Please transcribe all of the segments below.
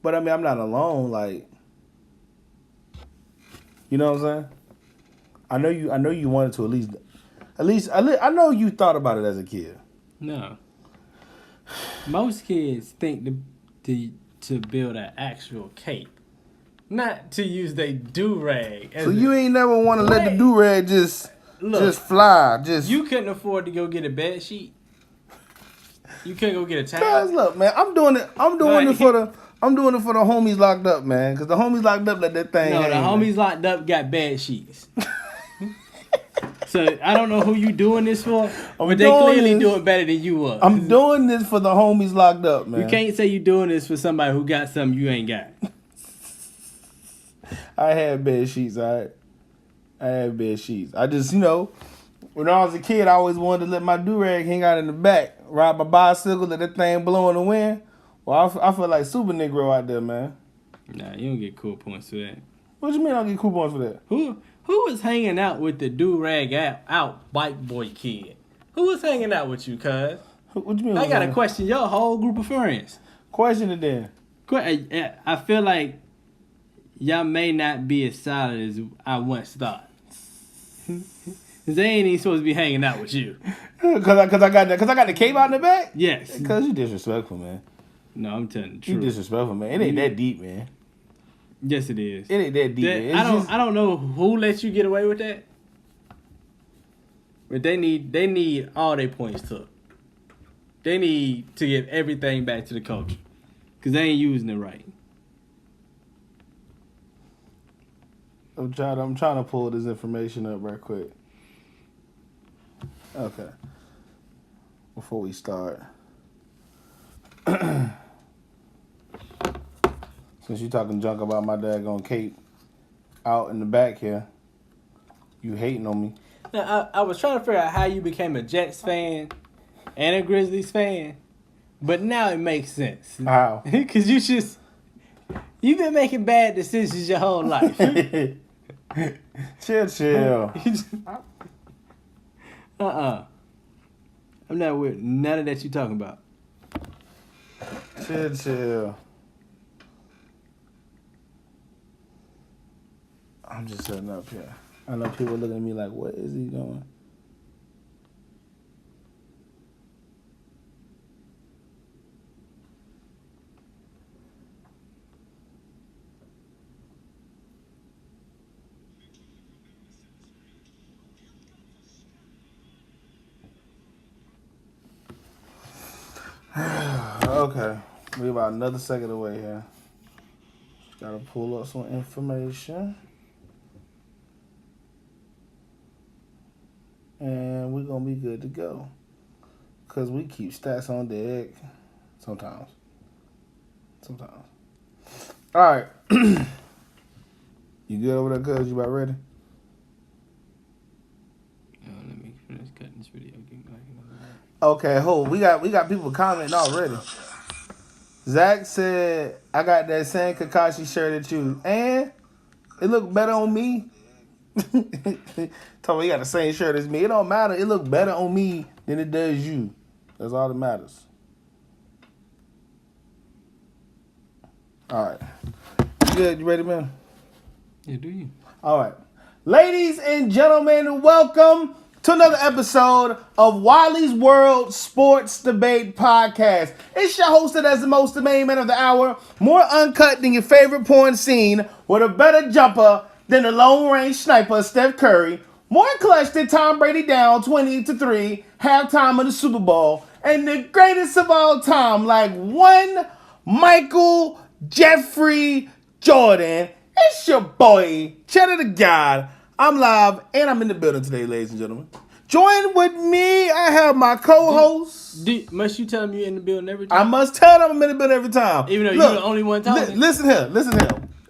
But I mean, I'm not alone. Like, you know what I'm saying? I know you wanted to at least. I know you thought about it as a kid. No. Most kids think to build an actual cape, not to use their do-rag. So you ain't never want to let the do-rag just fly. You couldn't afford to go get a bed sheet. You couldn't go get a towel. Guys, look, man, I'm doing it for the homies locked up, man. Because the homies locked up let that thing. No, hang, the homies locked up got bed sheets. So I don't know who you doing this for, but they clearly doing better than you were. I'm doing this for the homies locked up, man. You can't say you doing this for somebody who got something you ain't got. I had bed sheets, all right? I had bed sheets. I just, when I was a kid, I always wanted to let my do-rag hang out in the back, ride my bicycle, let that thing blow in the wind. Well, I feel like Super Negro out there, man. Nah, you don't get cool points for that. What you mean I don't get cool points for that? Who was hanging out with the do-rag out white boy kid? Who was hanging out with you, cuz? What you mean? I got to question your whole group of friends. Question it then. I feel like y'all may not be as solid as I once thought. They ain't even supposed to be hanging out with you. Cause I got the cape out in the back? Yes. Cause you disrespectful, man. No, I'm telling the truth. You disrespectful, man. It ain't that deep, man. Yes, it is. It ain't that deep, man. I don't know who let you get away with that. But they need all their points took. They need to give everything back to the culture. Because they ain't using it right. I'm trying to pull this information up right quick. Okay. Before we start. Since you talking junk about my daggone cape out in the back here, you hating on me. Now, I was trying to figure out how you became a Jets fan and a Grizzlies fan, but now it makes sense. How? Because you've been making bad decisions your whole life. Chill. I'm not with none of that you talking about. Chill. I'm just sitting up here. I know people looking at me like, what is he doing? Okay. We about another second away here. Just gotta pull up some information. And we're going to be good to go. Because we keep stats on deck. Sometimes. All right. You good over there, cuz? You about ready? Let me finish cutting this video. Okay, hold. We got people commenting already. Zach said, I got that same Kakashi shirt at you. And it looked better on me. Told me he got the same shirt as me. It don't matter. It look better on me than it does you. That's all that matters. All right. You good? You ready, man? Yeah, do you? All right. Ladies and gentlemen, welcome to another episode of Wiley's World Sports Debate Podcast. It's your hosted as the most main man of the hour, more uncut than your favorite porn scene, with a better jumper than the long-range sniper Steph Curry, more clutch than Tom Brady down 20-3, halftime of the Super Bowl, and the greatest of all time, like one Michael Jeffrey Jordan. It's your boy, Chedda the God. I'm live, and I'm in the building today, ladies and gentlemen. Join with me, I have my co-host. Must you tell them you're in the building every time? I must tell them I'm in the building every time. Even though you're the only one talking? Listen here.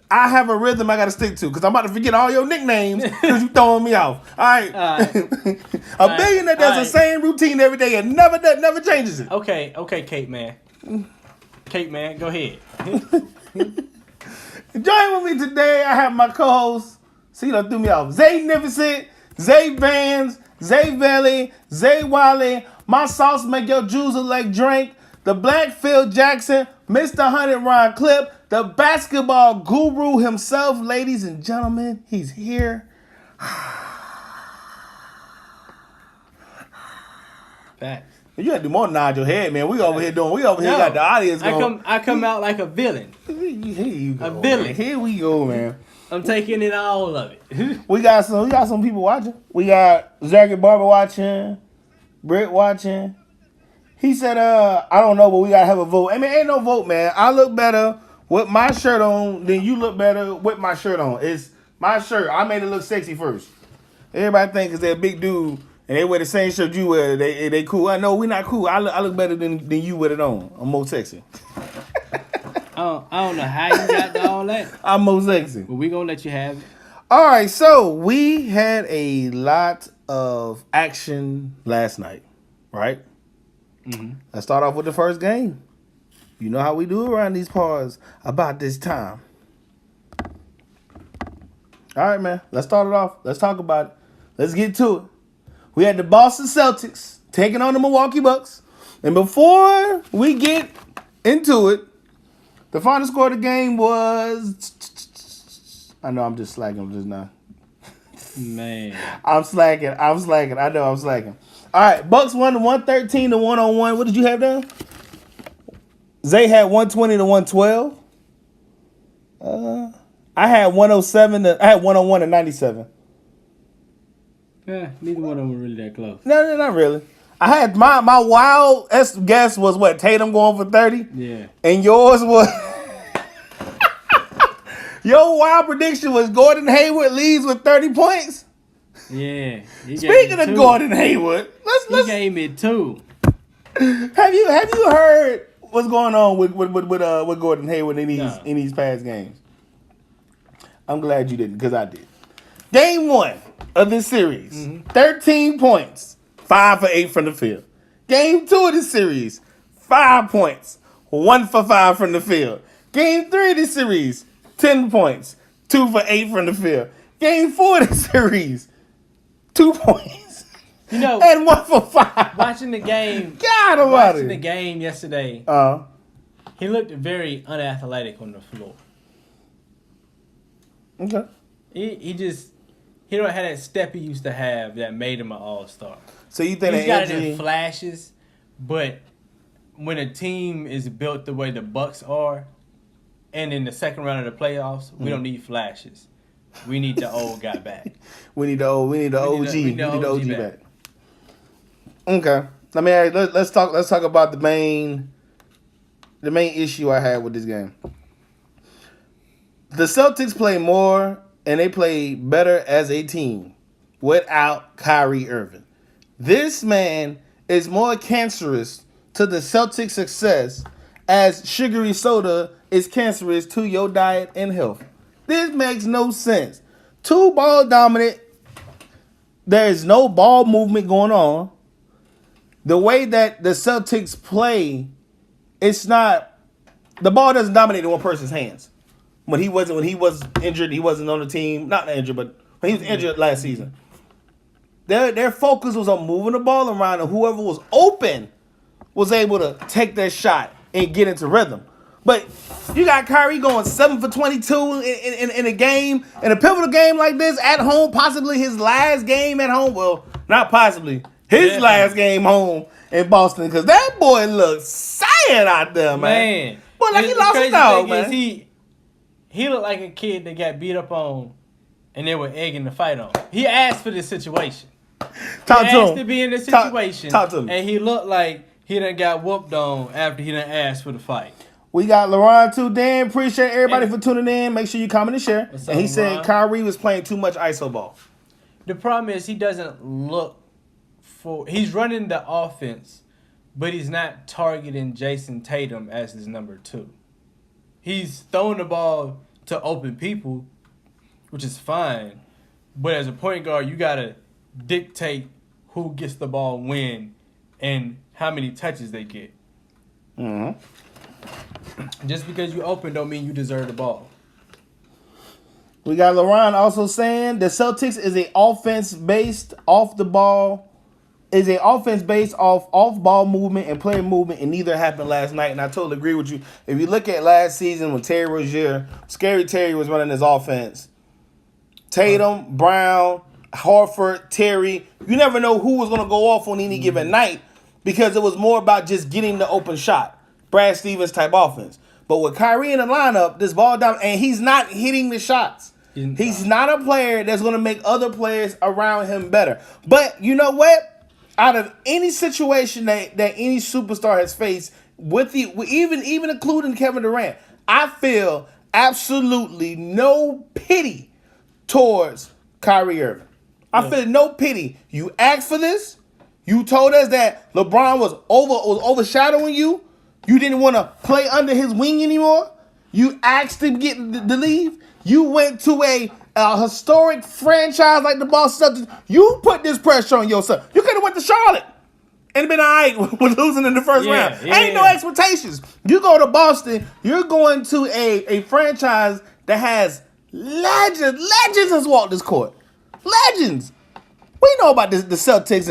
I have a rhythm I got to stick to because I'm about to forget all your nicknames because you throwing me off. All right. A billionaire does the same routine every day and never changes it. Okay, Kate man. Kate man, go ahead. Join with me today, I have my co-host. See, you done threw me off. Zay Nificent, Zay Vans, Zay Valley, Zay Wiley. My sauce make your juice look like drink. The Black Phil Jackson, Mr. 100 Ron Clip, the basketball guru himself, ladies and gentlemen. He's here. Facts. You got to do more than nod your head, man. We over here got the audience going. I come out like a villain. Here you go. A villain. Man. Here we go, man. I'm taking it all of it. We got some people watching. We got Zach and Barber watching, Britt watching. He said, I don't know, but we gotta have a vote. I mean, ain't no vote, man. I look better with my shirt on than you look better with my shirt on. It's my shirt. I made it look sexy first. Everybody think because they're a big dude and they wear the same shirt you wear, they cool. I know we not cool. I look better than you with it on. I'm more sexy. I don't know how you got to all that. I'm more sexy. But we gonna let you have it. All right, so we had a lot of action last night, right? Mm-hmm. Let's start off with the first game. You know how we do around these parts about this time. All right, man. Let's start it off. Let's talk about it. Let's get to it. We had the Boston Celtics taking on the Milwaukee Bucks. And before we get into it, the final score of the game was... I know I'm just slacking. I'm just not. Man. I'm slacking. I know I'm slacking. All right, Bucks won 113 to 101. What did you have down? Zay had 120 to 112. I had 107 to 101 to 97. Yeah, neither one of them were really that close. No, not really. I had my wild guess was what, Tatum going for 30? Yeah. And yours was your wild prediction was Gordon Hayward leads with 30 points. Yeah. Speaking of Gordon Hayward, he gave me 2. Have you heard what's going on with Gordon Hayward in these past games? I'm glad you didn't, because I did. Game 1 of this series, 13 points, 5 for 8 from the field. Game 2 of this series, 5 points, 1 for 5 from the field. Game 3 of this series, 10 points, 2 for 8 from the field. Game 4 of this series, 2 points. You know, and 1 for 5. Watching the game. Watching the game yesterday. He looked very unathletic on the floor. Okay. He don't have that step he used to have that made him an all-star. So you think he's got it in flashes, but when a team is built the way the Bucks are, and in the second round of the playoffs, we don't need flashes. We need the old guy back. We need the OG. We need the OG back. Okay. Let's talk about the main issue I had with this game. The Celtics play more and they play better as a team without Kyrie Irving. This man is more cancerous to the Celtics' success as sugary soda is cancerous to your diet and health. This makes no sense. 2 ball dominant. There is no ball movement going on. The way that the Celtics play, it's not, the ball doesn't dominate in one person's hands. When he was injured, he wasn't on the team. Not injured, but when he was injured last season. Their focus was on moving the ball around, and whoever was open was able to take their shot and get into rhythm. But you got Kyrie going 7 for 22 in a game, in a pivotal game like this at home, possibly his last game at home. Well, not possibly. His last game home in Boston, because that boy looked sad out there, man. Boy, like he lost his dog, man. He looked like a kid that got beat up on and they were egging the fight on. He asked for this situation. He asked to be in this situation. Talk to him. And he looked like he done got whooped on after he done asked for the fight. We got LaRon too. Dan, appreciate everybody for tuning in. Make sure you comment and share. What's and up, he said LaRon? Kyrie was playing too much iso ball. The problem is he doesn't look for... He's running the offense, but he's not targeting Jason Tatum as his number 2. He's throwing the ball to open people, which is fine. But as a point guard, you got to dictate who gets the ball when and how many touches they get. Mm-hmm. Just because you open don't mean you deserve the ball. We got LaRon also saying the Celtics is a offense-based, off-the-ball is an offense based off ball movement and player movement, and neither happened last night. And I totally agree with you. If you look at last season when Terry Rozier, Scary Terry was running his offense, Tatum, Brown, Horford, Terry, you never know who was going to go off on any given night because it was more about just getting the open shot. Brad Stevens type offense. But with Kyrie in the lineup, this ball down, and he's not hitting the shots. He's not a player that's going to make other players around him better. But you know what? Out of any situation that any superstar has faced, even including Kevin Durant, I feel absolutely no pity towards Kyrie Irving. I feel no pity. You asked for this. You told us that LeBron was overshadowing you. You didn't want to play under his wing anymore. You asked him to leave. You went to a historic franchise like the Boston Celtics. You put this pressure on yourself. You could have went to Charlotte and been all right with losing in the first round. Ain't no expectations. You go to Boston, you're going to a franchise that has legends. Legends has walked this court. Legends. We know about the Celtics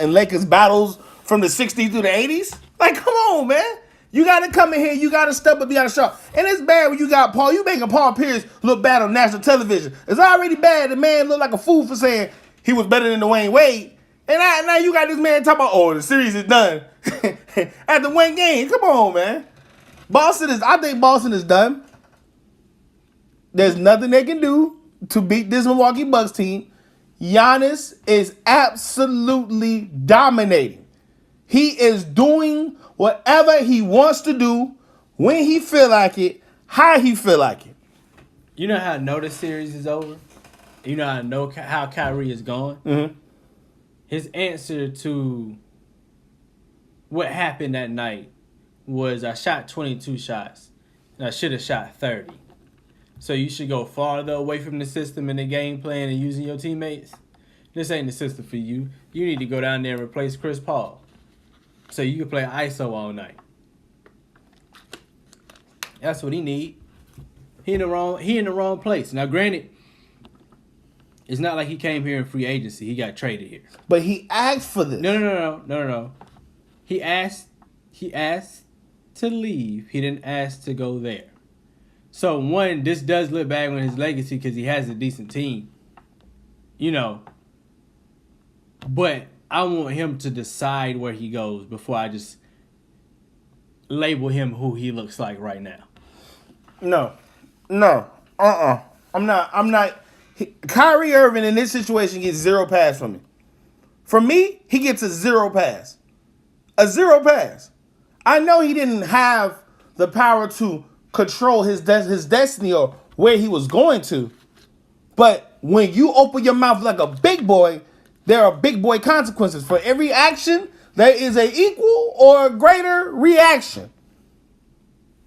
and Lakers battles from the 60s through the 80s. Like, come on, man. You got to come in here. You got to step up. You got to show. And it's bad when you got Paul. You making Paul Pierce look bad on national television. It's already bad. The man looked like a fool for saying he was better than Dwayne Wade. And now you got this man talking about, oh, the series is done after one game. Come on, man. I think Boston is done. There's nothing they can do to beat this Milwaukee Bucks team. Giannis is absolutely dominating. He is doing whatever he wants to do, when he feel like it, how he feel like it. You know how I know the series is over? You know how I know how Kyrie is going? Mm-hmm. His answer to what happened that night was, I shot 22 shots, and I should have shot 30. So you should go farther away from the system and the game plan and using your teammates? This ain't the system for you. You need to go down there and replace Chris Paul, so you can play ISO all night. That's what he need. He in the wrong place. Now, granted, it's not like he came here in free agency. He got traded here. But he asked for this. No. He asked to leave. He didn't ask to go there. So, one, this does look bad on his legacy because he has a decent team. You know. But I want him to decide where he goes before I just label him who he looks like right now. No. I'm not. Kyrie Irving in this situation gets 0 pass from me. For me, he gets a 0 pass. A 0 pass. I know he didn't have the power to control his destiny or where he was going to. But when you open your mouth like a big boy, there are big boy consequences. For every action, there is an equal or greater reaction.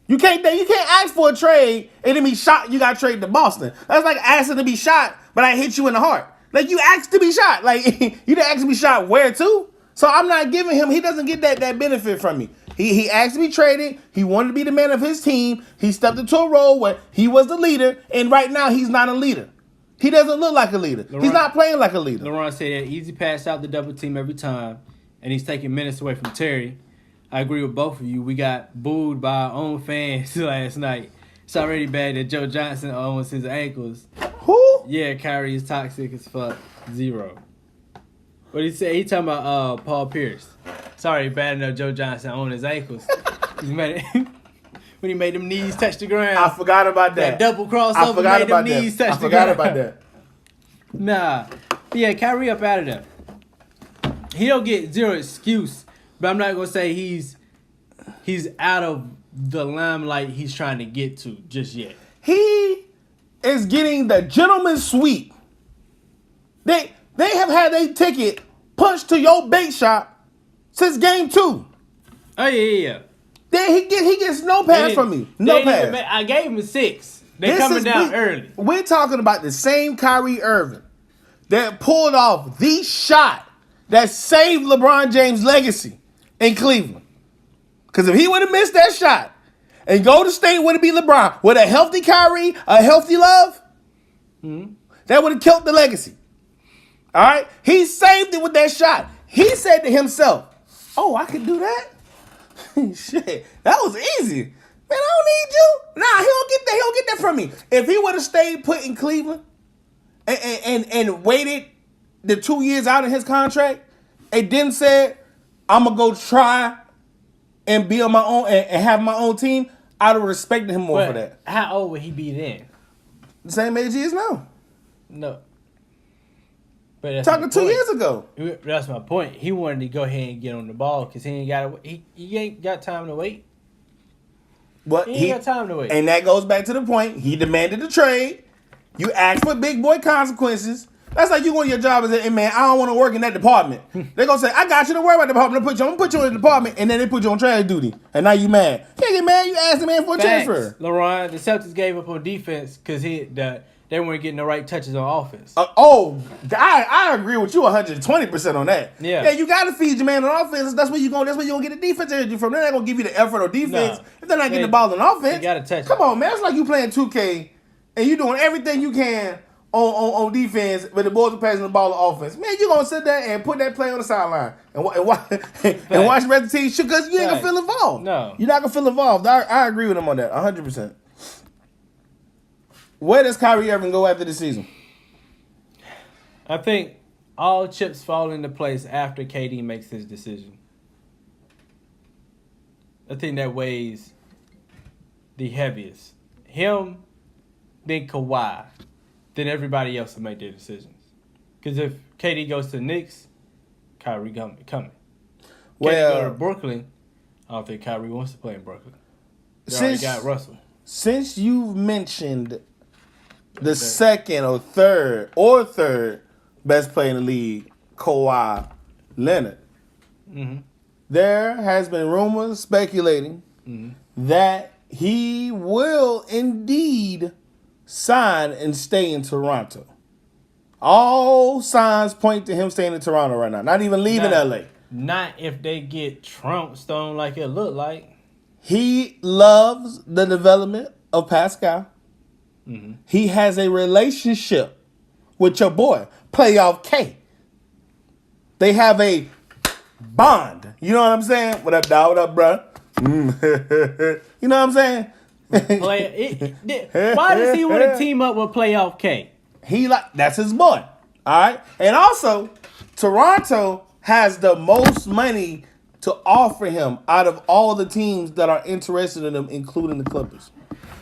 You can't ask for a trade and then be shot. You got traded to Boston. That's like asking to be shot, but I hit you in the heart. Like, you asked to be shot. Like, you didn't ask to be shot where to? So I'm not giving him. He doesn't get that benefit from me. He asked to be traded. He wanted to be the man of his team. He stepped into a role where he was the leader, and right now he's not a leader. He doesn't look like a leader. He's not playing like a leader. LeBron said easy pass out the double team every time, and he's taking minutes away from Terry. I agree with both of you. We got booed by our own fans last night. It's already bad that Joe Johnson owns his ankles. Who? Yeah, Kyrie is toxic as fuck. 0. What he say? He talking about Paul Pierce. Sorry, bad enough Joe Johnson owned his ankles. When he made them knees touch the ground. I forgot about that. That double crossover made them knees touch the ground. I forgot about that. Nah. Yeah, Kyrie up out of there. He don't get 0 excuse, but I'm not going to say he's out of the limelight he's trying to get to just yet. He is getting the gentleman's suite. They have had a ticket punched to your bait shop since game 2. Oh, yeah. Then he gets no pass from me. No pass. I gave him a 6. They're coming down early. We're talking about the same Kyrie Irving that pulled off the shot that saved LeBron James' legacy in Cleveland. Because if he would have missed that shot and Golden State would have beat LeBron with a healthy Kyrie, a healthy Love, that would have killed the legacy. All right? He saved it with that shot. He said to himself, "Oh, I could do that. Shit, that was easy. Man, I don't need you. Nah, he don't get that. He don't get that from me. If he would have stayed put in Cleveland and waited the 2 years out of his contract and then said, I'm gonna go try and be on my own and have my own team, I'd have respected him more for that." How old would he be then? The same age he is now. No. But that's Talking 2 years ago. That's my point. He wanted to go ahead and get on the ball because he ain't got time to wait. But He ain't got time to wait. And that goes back to the point. He demanded the trade. You asked for big boy consequences. That's like you want your job as a, hey man, I don't want to work in that department. They're going to say, I got you to worry about the department. I'm going to put you in the department, and then they put you on trash duty. And now you mad. You can't get mad. You asked the man for a transfer. LeBron, the Celtics gave up on defense because they weren't getting the right touches on offense. I agree with you 120% on that. Yeah, you got to feed your man on offense. That's where you going. That's where you gonna get the defense energy from. They're not gonna give you the effort on defense if they're not getting the ball on offense. You got to touch. Come on, man. It's like you playing 2K and you doing everything you can on defense, but the boys are passing the ball on offense. Man, you gonna sit there and put that play on the sideline and watch the rest of the team because you ain't gonna feel involved. No, you're not gonna feel involved. I agree with him on that 100%. Where does Kyrie Irving go after the season? I think all chips fall into place after KD makes his decision. I think that weighs the heaviest. Him, then Kawhi, then everybody else will make their decisions. Because if KD goes to the Knicks, Kyrie coming. Well, KD go to Brooklyn, I don't think Kyrie wants to play in Brooklyn. They already got Russell. Since you've mentioned the second or third best player in the league, Kawhi Leonard, there has been rumors speculating that he will indeed sign and stay in Toronto. All signs point to him staying in Toronto right now, not even leaving LA. Not if they get trounced on like it looked like. He loves the development of Pascal. He has a relationship with your boy, Playoff K. They have a bond. You know what I'm saying? What up, dog? What up, bro? You know what I'm saying? Why does he want to team up with Playoff K? That's his boy. All right? And also, Toronto has the most money to offer him out of all the teams that are interested in him, including the Clippers.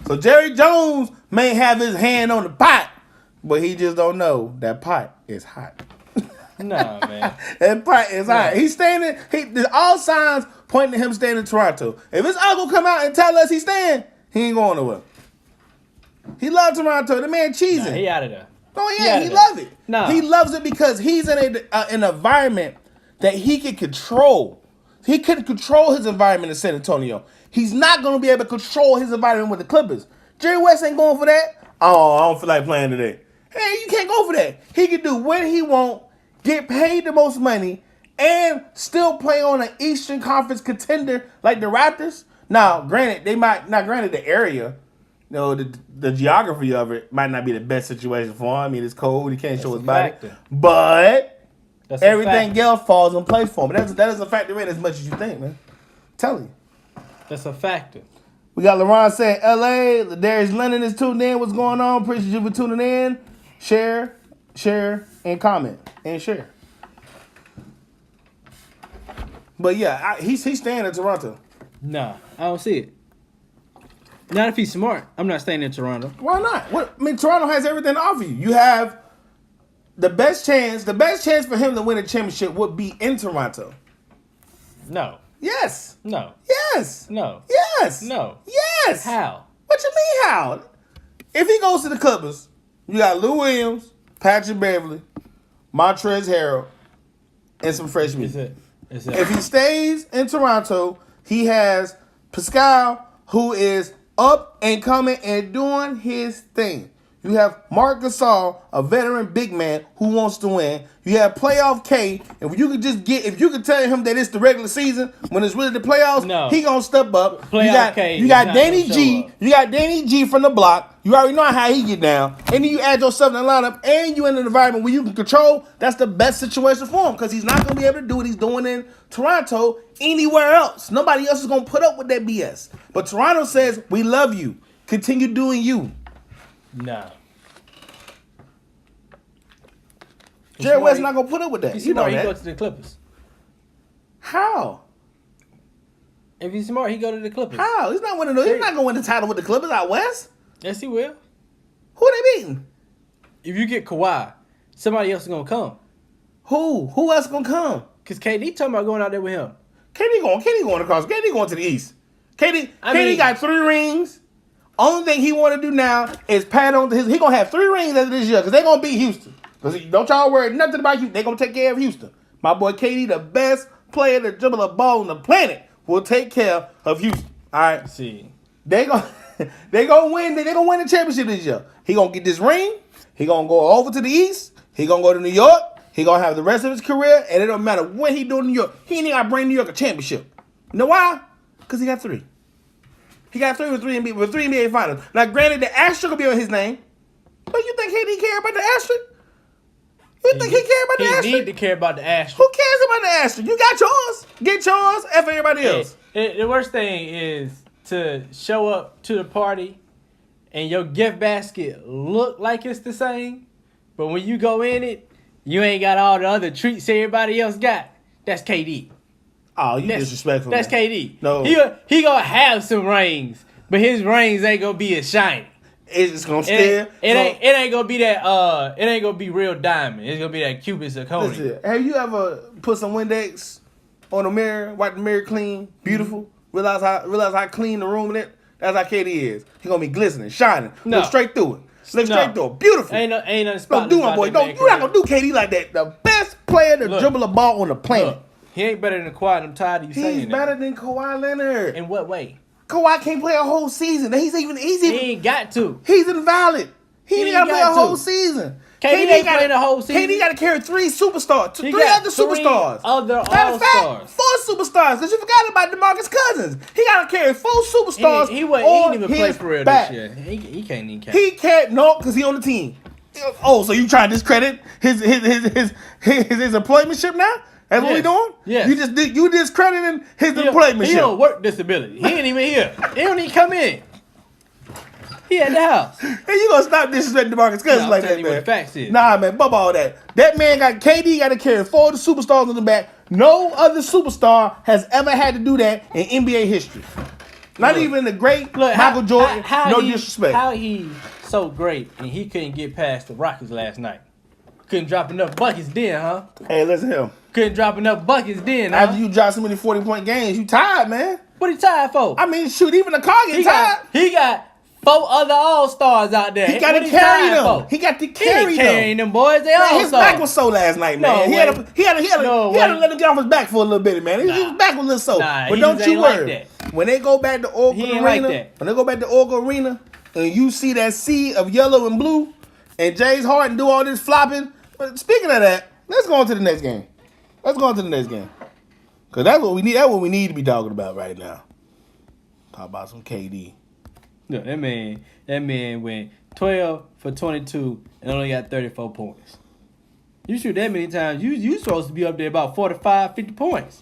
So Jerry Jones may have his hand on the pot, but he just don't know that pot is hot. No, man. That pot is hot. He's staying in. All signs point to him staying in Toronto. If his uncle come out and tell us he's staying, he ain't going nowhere. He loves Toronto. The man cheesing. Nah, he out of there. Oh yeah, he loves it. No, he loves it because he's in an environment that he can control. He couldn't control his environment in San Antonio. He's not going to be able to control his environment with the Clippers. Jerry West ain't going for that. Oh, I don't feel like playing today. Hey, you can't go for that. He can do what he want, get paid the most money, and still play on an Eastern Conference contender like the Raptors. Now, granted, the area, the geography of it might not be the best situation for him. I mean, it's cold. He can't show his body. But everything else falls in place for him. That doesn't factor in as much as you think, man. I'm telling you. That's a factor. We got LeBron saying, LA, Darius Leonard is tuned in. What's going on? Appreciate you for tuning in. Share, and comment. And share. But yeah, he's staying in Toronto. Nah, I don't see it. Not if he's smart. I'm not staying in Toronto. Why not? Toronto has everything to offer you. You have the best chance for him to win a championship would be in Toronto. No. Yes. No. Yes. No. Yes. No. Yes. How? What you mean how? If he goes to the Clippers, you got Lou Williams, Patrick Beverly, Montrezl Harrell, and some fresh meat. If he stays in Toronto, he has Pascal, who is up and coming and doing his thing. You have Marc Gasol, a veteran big man who wants to win. You have Playoff K, and if you could tell him that it's the regular season when it's really the playoffs, he gonna step up. Playoff You got Danny G. You got Danny G from the block. You already know how he get down. And then you add yourself in the lineup and you in an environment where you can control. That's the best situation for him because he's not going to be able to do what he's doing in Toronto anywhere else. Nobody else is going to put up with that BS. But Toronto says, we love you. Continue doing you. Nah. Jerry West's not going to put up with that. If he's You know smart, he that. go to the Clippers. How? If he's smart, he go to the Clippers. How? He's not going to win the title with the Clippers out west. Yes, he will. Who they beating? If you get Kawhi, somebody else is going to come. Who? Who else going to come? Because KD talking about going out there with him. KD going across. KD going to the East. KD got 3 rings. Only thing he want to do now is pad on his. He going to have 3 rings after this year because they going to beat Houston. Because don't y'all worry nothing about Houston. They going to take care of Houston. My boy KD, the best player to dribble a ball on the planet, will take care of Houston. All right? See. They gonna win. They gonna win the championship this year. He gonna get this ring. He gonna go over to the East. He gonna go to New York. He gonna have the rest of his career, and it don't matter what he do in New York. He ain't gotta bring New York a championship. You know why? Because he got 3. He got 3 with 3 NBA finals. Now, granted, the asterisk will be on his name, but you think KD care about the asterisk? You think he care about the asterisk? He need to care about the asterisk. Who cares about the asterisk? You got yours. Get yours. F everybody else. The worst thing is to show up to the party and your gift basket look like it's the same, but when you go in it, you ain't got all the other treats everybody else got. That's KD. Oh, you disrespectful. That's man. KD. No. He gonna have some rings, but his rings ain't gonna be as shiny. It's just gonna stare. It ain't gonna be that it ain't gonna be real diamond. It's gonna be that Cupid zirconia. Listen, have you ever put some Windex on the mirror, wipe the mirror clean, beautiful? Realize how clean the room is? That's how KD is. He gonna be glistening, shining. No. Look straight through it. Look straight through it. Beautiful. Ain't nothing Don't spotless do my about boy. that Don't man you're not career. gonna do KD like that. The best player to Look. dribble a ball on the planet. Look, he ain't better than Kawhi. I'm tired of you saying He's that. better than Kawhi Leonard. In what way? Kawhi can't play a whole season. He's He ain't got to. He's invalid. He ain't gotta play a got whole to. season. KD ain't playing the whole season. KD got to carry 3 superstars, 3 got other 3 superstars. other Matter of all-stars. fact, 4 superstars. Because you forgot about DeMarcus Cousins. He got to carry 4 superstars. He on ain't even play his for real back. this year. He can't even catch. He can't because he on the team. Oh, so you trying to discredit his employmentship now? That's what we doing? Yes. You discrediting his employmentship. He on work disability. He ain't even here. He don't even come in. He at the house. And you gonna stop disrespecting DeMarcus Cousins I'm like telling that, you man? what the facts is. Nah, man, bump all that. That man KD got to carry 4 of the superstars on the back. No other superstar has ever had to do that in NBA history. Not even the great Michael Jordan. No disrespect. How he so great and he couldn't get past the Rockets last night? Couldn't drop enough buckets then, huh? Hey, listen to him. Couldn't drop enough buckets then, huh? After you drop so many 40-point games, you tired, man. What he tired for? I mean, shoot, even the car get tired. He got 4 other All-Stars out there. He got to carry them. He got to carry them. Carrying them boys. They Man, his back All-Stars. was sore last night, man. No He way. had to let him get off his back for a little bit, man. His back was a little sore. Nah, But he don't just you ain't like worry. that. When they go back to Oracle He ain't Arena, like that. when they go back to Oracle Arena, and you see that sea of yellow and blue, and James Harden do all this flopping. But speaking of that, let's go on to the next game. Because that's what we need. That's what we need to be talking about right now. Talk about some KD. Look, that man went 12 for 22 and only got 34 points. You shoot that many times, you supposed to be up there about 45, 50 points.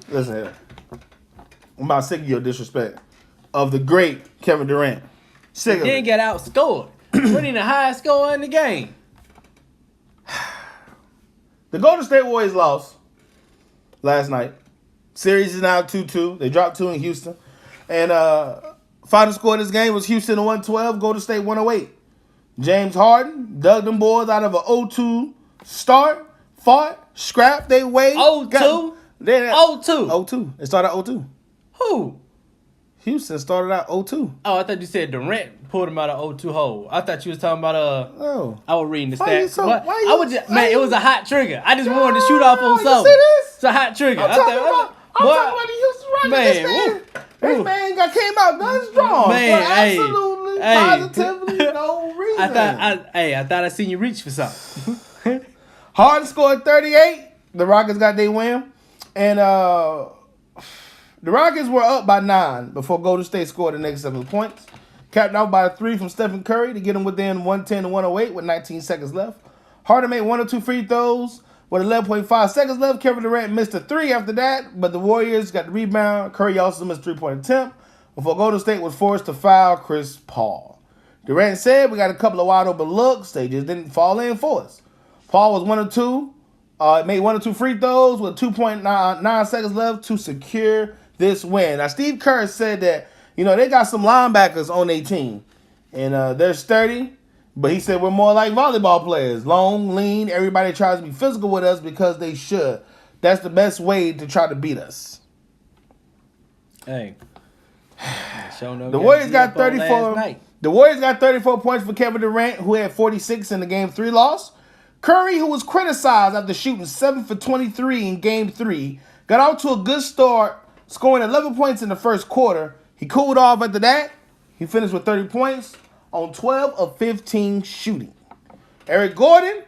Listen here. I'm about sick of your disrespect of the great Kevin Durant. Sick of He it. didn't get outscored. Winning the highest score in the game. The Golden State Warriors lost last night. Series is now 2-2. They dropped 2 in Houston. And final score of this game was Houston 112, Golden State 108. James Harden dug them boys out of an 0-2 start, fought, scrapped their way. 0-2? 0-2. 0-2. It started 0-2. Who? Houston started out 0-2. Oh, I thought you said Durant pulled him out of 0-2 hole. I thought you was talking about Oh. I was reading the Why you stats. so- But why you- I was just, why man, you- it was a hot trigger. I just wanted to shoot off on You something. see this? It's a hot trigger. I'm talking about the Houston Rockets. Man, This man came out guns drawn Man, for hey, absolutely, hey. positively no reason. I thought I seen you reach for something. Harden scored 38. The Rockets got their win. And the Rockets were up by 9 before Golden State scored the next 7 points. capped out by a 3 from Stephen Curry to get him within 110 to 108 with 19 seconds left. Harden made 1 or 2 free throws with 11.5 seconds left. Kevin Durant missed a 3 after that, but the Warriors got the rebound. Curry also missed a 3-point attempt before Golden State was forced to foul Chris Paul. Durant said, we got a couple of wide open looks. They just didn't fall in for us. Paul was 1 or 2. Made 1 or 2 free throws with 2.9 seconds left to secure this win. Now, Steve Kerr said that, they got some linebackers on their team. And they're sturdy. But he said we're more like volleyball players. Long, lean. Everybody tries to be physical with us because they should. That's the best way to try to beat us. Hey. The Warriors got 34. The Warriors got 34 points for Kevin Durant, who had 46 in the Game 3 loss. Curry, who was criticized after shooting 7 for 23 in Game 3, got out to a good start, scoring 11 points in the first quarter. He cooled off after that. He finished with 30 points on 12 of 15 shooting. Eric Gordon,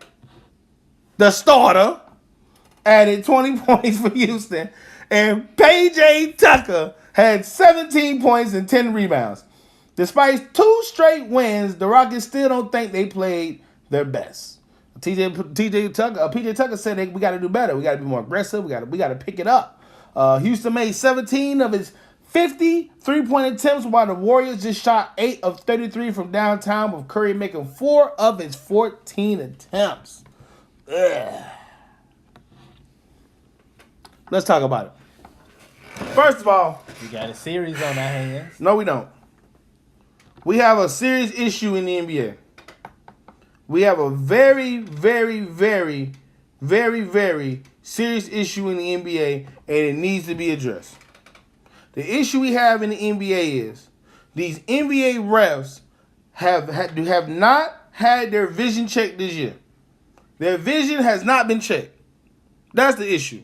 the starter, added 20 points for Houston. And P.J. Tucker had 17 points and 10 rebounds. Despite 2 straight wins, the Rockets still don't think they played their best. PJ Tucker said we got to do better. We got to be more aggressive. We got to pick it up. Houston made 17 of its 50 3-point attempts, while the Warriors just shot 8 of 33 from downtown, with Curry making 4 of his 14 attempts. Ugh. Let's talk about it. First of all, we got a series on our hands. No, we don't. We have a serious issue in the NBA. We have a very, very, very, very, very serious issue in the NBA, and it needs to be addressed. The issue we have in the NBA is these NBA refs have not had their vision checked this year. Their vision has not been checked. That's the issue.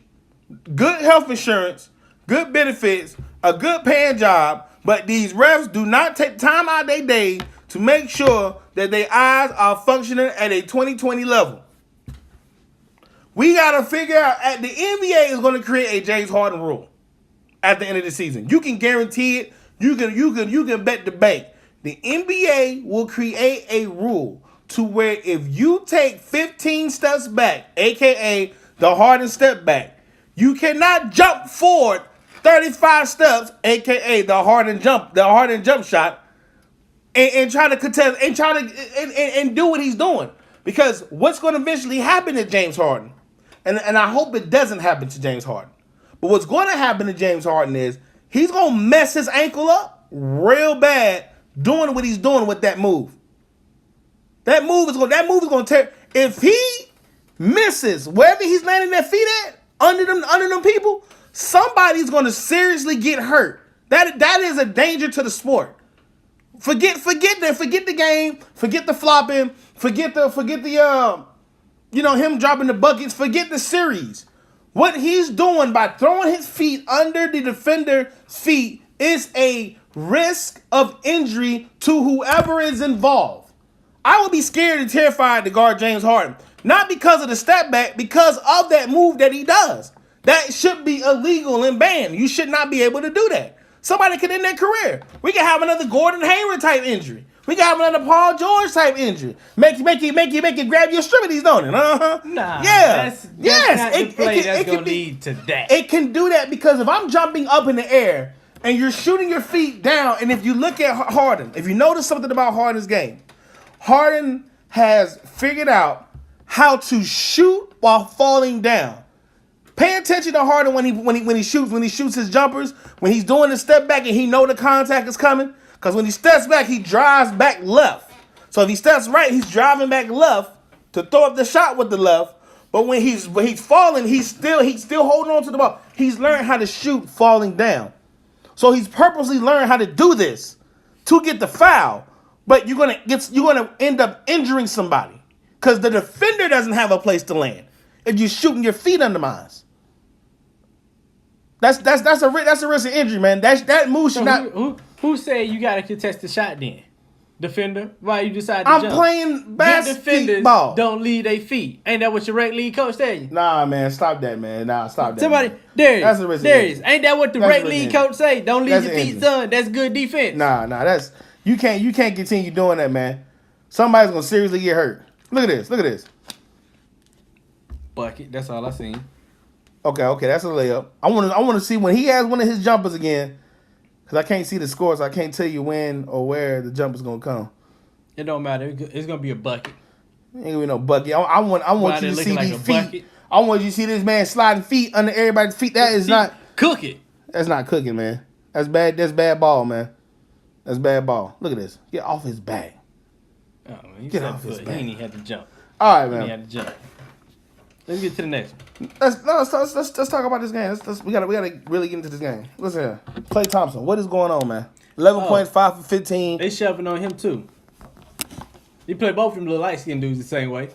Good health insurance, good benefits, a good paying job, but these refs do not take time out of their day to make sure that their eyes are functioning at a 2020 level. We got to figure out, the NBA is going to create a James Harden rule at the end of the season. You can guarantee it. You can bet the bank. The NBA will create a rule to where if you take 15 steps back, aka the Harden step back, you cannot jump forward 35 steps, aka the Harden jump shot, and try to contest and do what he's doing. Because what's going to eventually happen to James Harden, and I hope it doesn't happen to James Harden, but what's going to happen to James Harden is he's going to mess his ankle up real bad doing what he's doing with that move. That move is going to tear. If he misses wherever he's landing that feet at, under them people, somebody's going to seriously get hurt. That is a danger to the sport. Forget the game, forget the flopping, forget the him dropping the buckets, forget the series. What he's doing by throwing his feet under the defender's feet is a risk of injury to whoever is involved. I would be scared and terrified to guard James Harden. Not because of the step back, because of that move that he does. That should be illegal and banned. You should not be able to do that. Somebody could end their career. We can have another Gordon Hayward type injury. We can have another Paul George type injury. Make you grab your extremities, don't it? Nah. Yeah. That's not the play that's going to lead to that. It can do that because if I'm jumping up in the air and you're shooting your feet down, and if you look at Harden, if you notice something about Harden's game, Harden has figured out how to shoot while falling down. Pay attention to Harden when he shoots his jumpers, when he's doing the step back and he know the contact is coming. Because when he steps back, he drives back left. So if he steps right, he's driving back left to throw up the shot with the left. But when he's falling, he's still holding on to the ball. He's learned how to shoot falling down. So he's purposely learned how to do this to get the foul. But you're gonna end up injuring somebody because the defender doesn't have a place to land if you're shooting your feet under mines. That's a risk of injury, man. That move should not. Who said you got to contest the shot then? Defender? Why you decide to I'm jump? playing basketball. Defenders don't lead their feet. Ain't that what your rec league coach tell you? Nah, man, stop that, man. Stop that. Somebody, man. Darius, That's a risk of injury. Ain't that what the rec league coach say? Don't lead your feet, son. That's good defense. Nah, You can't continue doing that, man. Somebody's gonna seriously get hurt. Look at this. Bucket. That's all I seen. Okay, that's a layup. I want to see when he has one of his jumpers again, because I can't see the score, so I can't tell you when or where the jumper's gonna come. It don't matter. It's gonna be a bucket. Ain't gonna be no bucket. I want you to see these feet. Bucket. I want you to see this man sliding feet under everybody's feet. That is not cook it. That's not cooking, man. That's bad. That's bad ball, man. That's bad ball. Look at this. Get off his back. Oh, man, Get off his back. He ain't even had to jump. All right, man. He had to jump. Let's get to the next one. Let's talk about this game. We gotta really get into this game. Listen here, Klay Thompson. What is going on, man? 11.5 for 15. They shoving on him too. You play both of them little light skinned dudes the same way.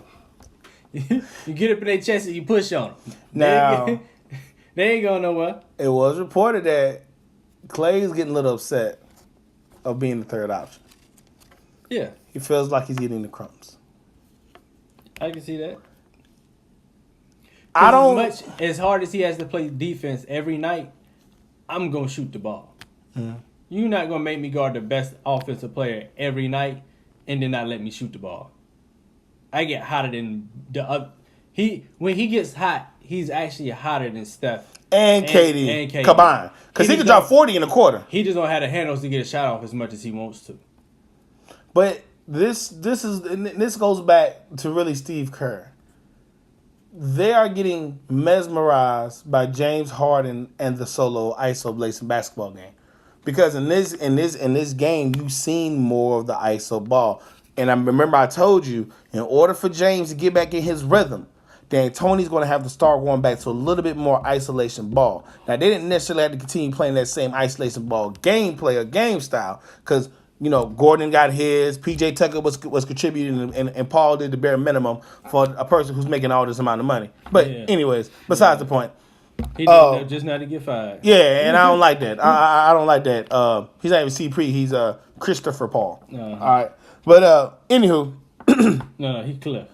You get up in their chest and you push on them. Now they ain't going nowhere. It was reported that Klay is getting a little upset of being the third option. Yeah, he feels like he's eating the crumbs. I can see that. I don't. As hard as he has to play defense every night, I'm gonna shoot the ball. Mm-hmm. You're not gonna make me guard the best offensive player every night and then not let me shoot the ball. I get hotter than the other. When he gets hot, he's actually hotter than Steph and KD combined, because he can drop 40 in a quarter. He just don't have the handles to get a shot off as much as he wants to. But this goes back to really Steve Kerr. They are getting mesmerized by James Harden and the solo isolation basketball game, because in this game you've seen more of the iso ball. And I remember I told you, in order for James to get back in his rhythm, then Tony's going to have to start going back to a little bit more isolation ball. Now, they didn't necessarily have to continue playing that same isolation ball gameplay or game style, because, you know, Gordon got his, PJ Tucker was contributing, and Paul did the bare minimum for a person who's making all this amount of money. But anyways, besides the point. He did just not to get fired. Yeah, and I don't like that. I don't like that. He's not even C-Pre. He's Christopher Paul. Uh-huh. All right. But anywho. No, he Cliff.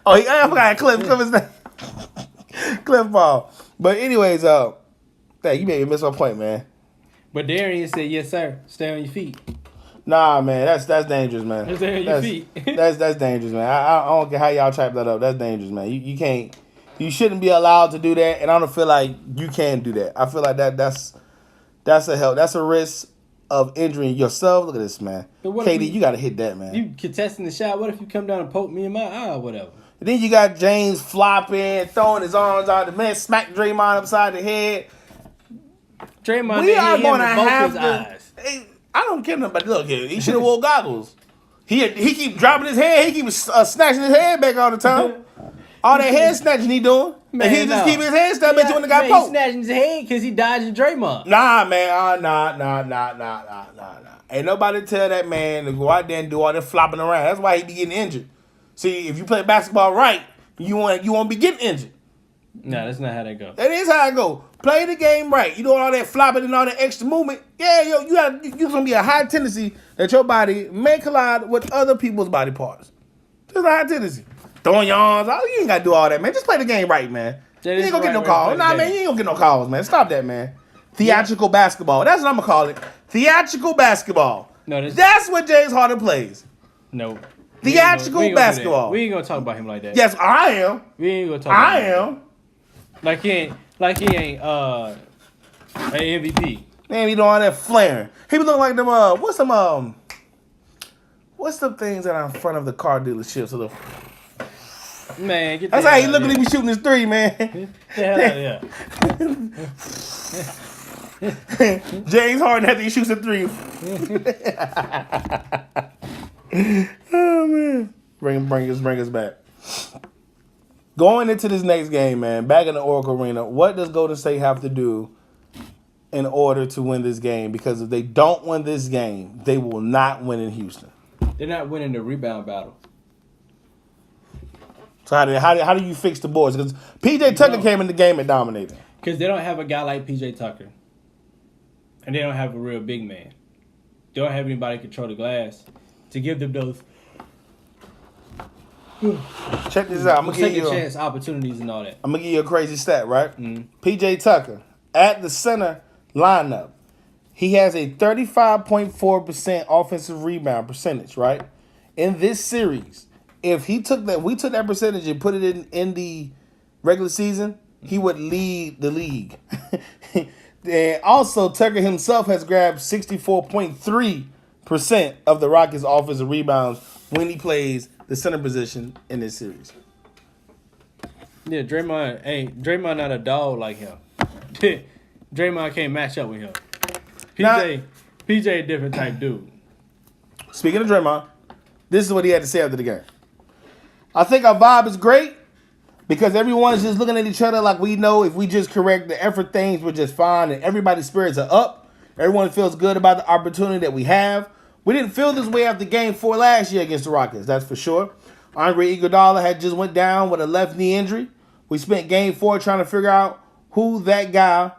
Oh, I forgot Cliff. Cliff is name. Cliff Paul. But anyways, you made me miss my point, man. But Darian said, "Yes, sir. Stay on your feet." Nah, man, that's dangerous, man. Stay on your feet. that's dangerous, man. I don't care how y'all type that up. That's dangerous, man. You can't. You shouldn't be allowed to do that, and I don't feel like you can do that. I feel like that's a risk of injuring yourself. Look at this, man. KD, you got to hit that, man. You contesting the shot. What if you come down and poke me in my eye or whatever? And then you got James flopping, throwing his arms out. The man smacked Draymond upside the head. Draymond, we are going to have his eyes. I don't care nothing about. Look here, he should have wore goggles. He keep dropping his head. He keeps snatching his head back all the time. All that head snatching he doing. Man, and he just keep his head stuck into when the guy poked. He's snatching his head because he dodging Draymond. Nah, man. Nah. Ain't nobody tell that man to go out there and do all that flopping around. That's why he be getting injured. See, if you play basketball right, you won't be getting injured. No, that's not how that go. That is how it go. Play the game right. You doing all that flopping and all that extra movement. Yeah, you're gonna be a high tendency that your body may collide with other people's body parts. Just a high tendency. Throwing your arms out. You ain't gotta do all that, man. Just play the game right, man. You ain't gonna get no calls. Nah, man, you ain't gonna get no calls, man. Stop that, man. Theatrical basketball. That's what I'm gonna call it. Theatrical basketball. No, that's what James Harden plays. No. Theatrical basketball. We ain't gonna talk about him like that. Yes, I am. We ain't gonna talk about him. I am. Like he ain't an MVP. Man, he doing all that flaring. He be looking like them what's the things that are in front of the car dealerships? Man, get that's how he look when he be shooting his three, man. Yeah. James Harden after he shoots a three. Oh man. Bring us back. Going into this next game, man, back in the Oracle Arena, what does Golden State have to do in order to win this game? Because if they don't win this game, they will not win in Houston. They're not winning the rebound battle. So how do you fix the boards? Because PJ Tucker came in the game and dominated. Because they don't have a guy like PJ Tucker. And they don't have a real big man. They don't have anybody control the glass to give them those check this out. I'm gonna give you chance opportunities and all that. I'm gonna give you a crazy stat, right? PJ Tucker at the center lineup. He has a 35.4% offensive rebound percentage, right? In this series, if we took that percentage and put it in the regular season, he would lead the league. And also, Tucker himself has grabbed 64.3% of the Rockets' offensive rebounds when he plays the center position in this series. Yeah, Draymond not a dog like him. Draymond can't match up with him. PJ a different type dude. Speaking of Draymond, this is what he had to say after the game. I think our vibe is great because everyone's just looking at each other like we know if we just correct the effort things, we're just fine, and everybody's spirits are up. Everyone feels good about the opportunity that we have. We didn't feel this way after Game 4 last year against the Rockets, that's for sure. Andre Iguodala had just went down with a left knee injury. We spent Game 4 trying to figure out who the guy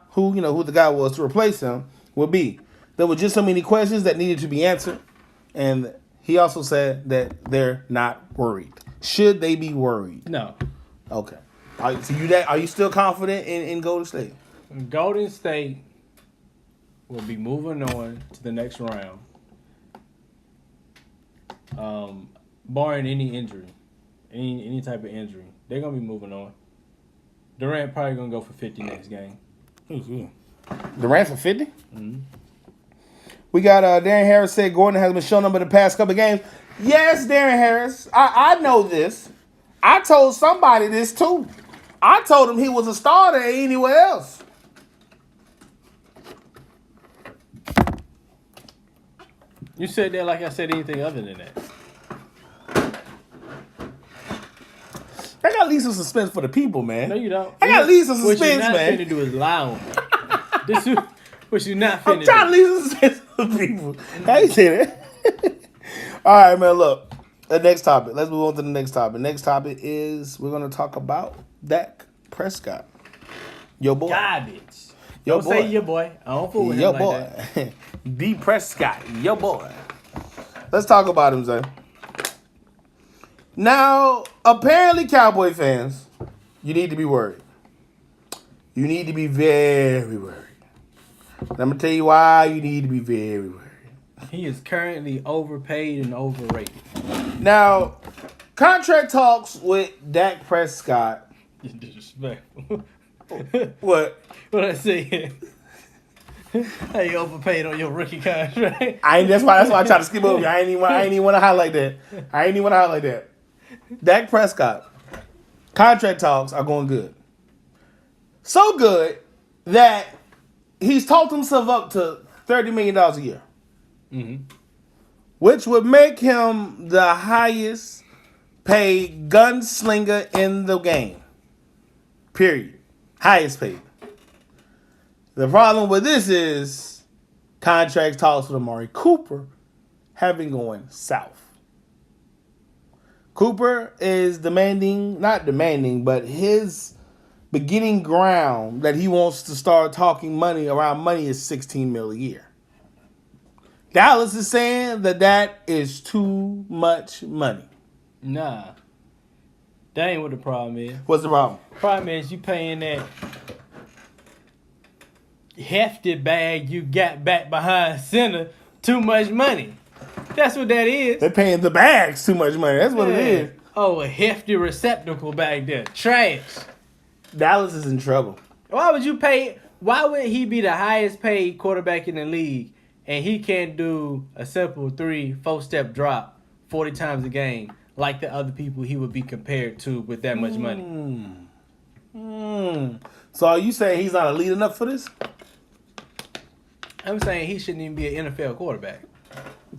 was to replace him would be. There were just so many questions that needed to be answered, and he also said that they're not worried. Should they be worried? No. Okay. Are you still confident in Golden State? Golden State will be moving on to the next round, barring any injury, any type of injury. They're gonna be moving on. Durant probably gonna go for 50 next game. Durant for 50? Mm-hmm. We got Darren Harris said Gordon has been shown up in the past couple of games. Yes, Darren Harris. I know this. I told somebody this too. I told him he was a starter anywhere else. You said that like I said anything other than that. I got to leave some suspense for the people, man. No, you don't. I got to leave some suspense, man. What you're not finna do is lie on me. This is what you're not finna do. I'm trying to leave some suspense for the people. How you say that? All right, man, look. The next topic. Let's move on to the next topic. Next topic is we're going to talk about Dak Prescott. Your boy. Garbage. Don't say your boy. I don't fool with him like that. D. Prescott. Your boy. Let's talk about him, Zay. Now, apparently, Cowboy fans, you need to be worried. You need to be very worried. And I'm going to tell you why you need to be very worried. He is currently overpaid and overrated. Now, contract talks with Dak Prescott. You're disrespectful. What? What I say? How you overpaid on your rookie contract? That's why I tried to skip over you. I ain't even want to highlight that. Dak Prescott, contract talks are going good. So good that he's talked himself up to $30 million a year. Mm-hmm. Which would make him the highest paid gunslinger in the game. Period. Highest paid. The problem with this is contract talks with Amari Cooper have been going south. Cooper is not demanding, but his beginning ground that he wants to start talking money is $16 million a year. Dallas is saying that is too much money. Nah. That ain't what the problem is. What's the problem? Problem is you paying that hefty bag you got back behind center too much money. That's what that is. They're paying the bags too much money. That's what it is. Oh, a hefty receptacle back there. Trash. Dallas is in trouble. Why would he be the highest paid quarterback in the league and he can't do a simple 4-step drop 40 times a game like the other people he would be compared to with that much money? So are you saying he's not elite enough for this? I'm saying he shouldn't even be an NFL quarterback.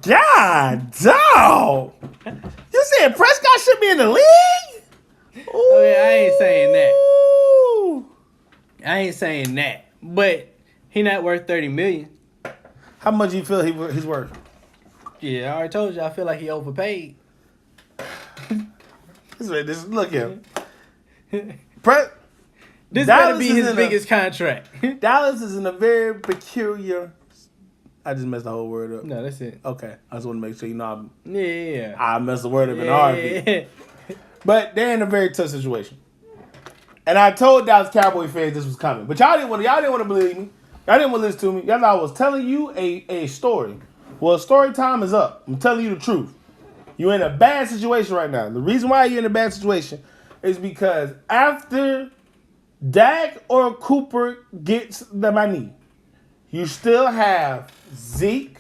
God, dog. You said Prescott should be in the league? Oh, yeah, I ain't saying that. But he not worth $30 million. How much do you feel he's worth? Yeah, I already told you. I feel like he overpaid. Look at him. This better be his biggest contract. Dallas is in a very peculiar. I just messed the whole word up. No, that's it. Okay, I just want to make sure you know. I messed the word up in R&B. But they're in a very tough situation. And I told Dallas Cowboy fans this was coming, but y'all didn't want to believe me. I didn't want to listen to me. Y'all, I was telling you a story. Well, story time is up. I'm telling you the truth. You're in a bad situation right now. The reason why you're in a bad situation is because after Dak or Cooper gets the money, you still have Zeke.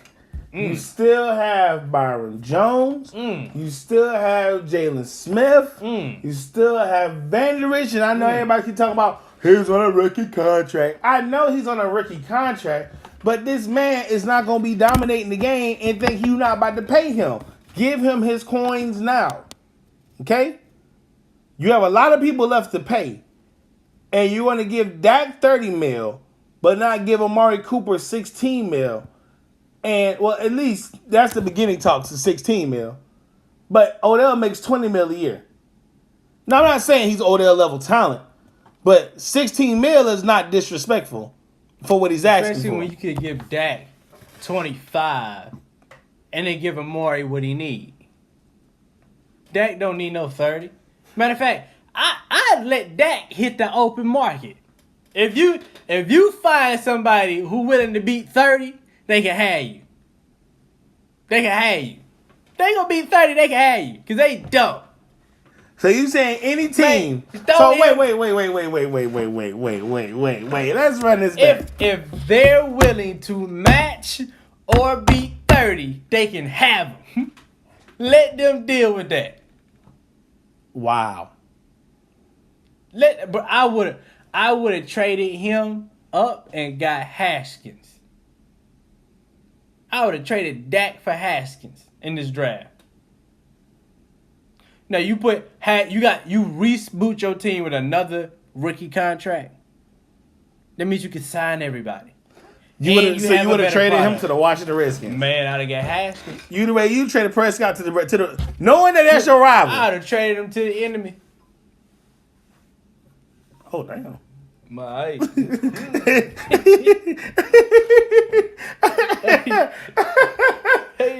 You still have Byron Jones. You still have Jalen Smith. You still have Vanderich. And I know everybody keep talking about he's on a rookie contract. I know he's on a rookie contract, but this man is not going to be dominating the game and think you're not about to pay him. Give him his coins now. Okay? You have a lot of people left to pay. And you want to give Dak 30 mil, but not give Amari Cooper 16 mil. And, well, at least that's the beginning talks of 16 mil. But Odell makes 20 mil a year. Now, I'm not saying he's Odell level talent, but 16 mil is not disrespectful for what he's asking Especially for. when you could give Dak 25 and then give Amari what he need. Dak don't need no 30. Matter of fact, I'd let Dak hit the open market. If you find somebody who willing to beat 30, they can have you. They can have you. They gonna beat 30, they can have you. Because they don't. So you saying any team? Man, So wait. Let's run this back. If they're willing to match or beat 30, they can have them. Let them deal with that. Wow. But I would have traded him up and got Haskins. I would have traded Dak for Haskins in this draft. Now you reboot your team with another rookie contract. That means you can sign everybody. You would have traded him to the Washington Redskins. Man, I'd have got Haskins. The way you traded Prescott to the knowing that that's your rival. I'd have traded him to the enemy. Oh damn. My. Hey,